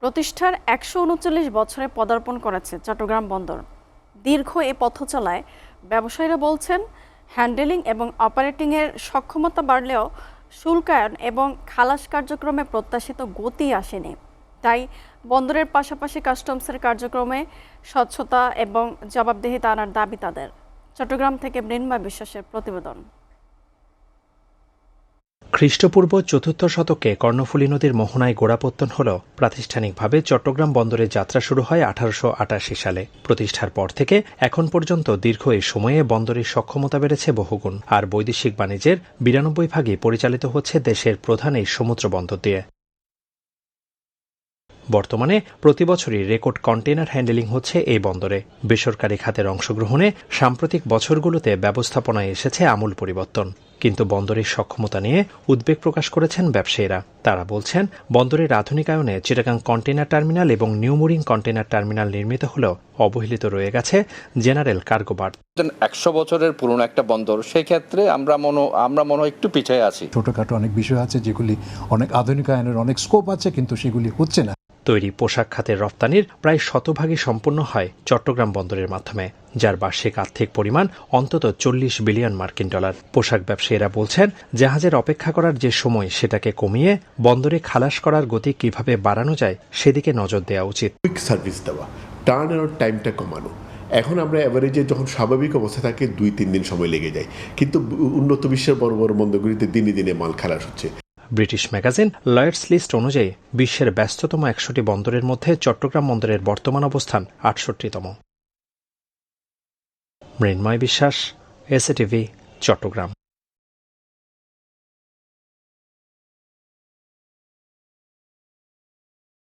প্রতিষ্ঠার ১৩৯ বছরে পদার্পণ করেছে চট্টগ্রাম বন্দর। দীর্ঘ এ পথ চলায় ব্যবসায়ীরা বলছেন, হ্যান্ডেলিং এবং অপারেটিংয়ের সক্ষমতা বাড়লেও শুল্কায়ন এবং খালাস কার্যক্রমে প্রত্যাশিত গতি আসেনি। তাই বন্দরের পাশাপাশি কাস্টমসের কার্যক্রমে স্বচ্ছতা এবং জবাবদিহিতা আনার দাবি তাদের। চট্টগ্রাম থেকে মৃন্ময় বিশ্বাসের প্রতিবেদন। খ্রিস্টপূর্ব ৪র্থ শতকে কর্ণফুলী নদীর মোহনায় গোড়াপত্তন হল প্রাতিষ্ঠানিকভাবে চট্টগ্রাম বন্দরের যাত্রা শুরু হয় ১৮৮৮ সালে। প্রতিষ্ঠার পর থেকে এখন পর্যন্ত দীর্ঘ এই সময়ে বন্দরের সক্ষমতা বেড়েছে বহুগুণ, আর বৈদেশিক বাণিজ্যের ৯২% পরিচালিত হচ্ছে দেশের প্রধান এই সমুদ্র বন্দর দিয়ে। বর্তমানে প্রতি বছরই রেকর্ড কন্টেইনার হ্যান্ডেলিং হচ্ছে এই বন্দরে। বেসরকারি খাতের অংশগ্রহণে সাম্প্রতিক বছরগুলোতে ব্যবস্থাপনায় এসেছে আমূল পরিবর্তন। কিন্তু বন্দরের সক্ষমতা নিয়ে উদ্বেগ প্রকাশ করেছেন ব্যবসায়ীরা। তারা বলছেন, বন্দরের আধুনিকায়নে চিটাগাং কন্টেইনার টার্মিনাল এবং নিউ মুরিং কন্টেইনার টার্মিনাল নির্মিত হলেও অবহেলিত রয়ে গেছে জেনারেল কার্গো বার্থ। ১০০ বছরের পুরনো একটা বন্দর, সেই ক্ষেত্রে আমরা মনে হয় একটু পিছিয়ে আছি। ছোটখাটো অনেক বিষয় আছে যেগুলি অনেক আধুনিকায়নের অনেক স্কোপ আছে, কিন্তু সেগুলি হচ্ছে না। তৈরি পোশাক খাতের রপ্তানির প্রায় শতভাগই সম্পন্ন হয় চট্টগ্রাম বন্দরের মাধ্যমে, যার বার্ষিক আর্থিক পরিমাণ অন্তত $৪০ বিলিয়ন। পোশাক ব্যবসায়ীরা বলছেন, জাহাজের অপেক্ষা করার যে সময় সেটাকে কমিয়ে বন্দরে খালাস করার গতি কিভাবে বাড়ানো যায় সেদিকে নজর দেওয়া উচিত। কুইক সার্ভিস দেওয়া, টার্ন অ্যারাউন্ড টাইমটা কমানো। এখন আমরা অ্যাভারেজে যখন স্বাভাবিক অবস্থা থাকে ২-৩ দিন সময় লেগে যায়, কিন্তু উন্নত বিশ্বের বড় বড় বন্দরগুলিতে দিনে দিনে মাল খালাস হচ্ছে। ব্রিটিশ ম্যাগাজিন লয়েডস লিস্ট অনুযায়ী বিশ্বের ব্যস্ততম ১০০টি বন্দরের মধ্যে চট্টগ্রাম বন্দরের বর্তমান অবস্থান ৬৮তম। মৃন্ময় বিশ্বাস, এসএটিভি, চট্টগ্রাম।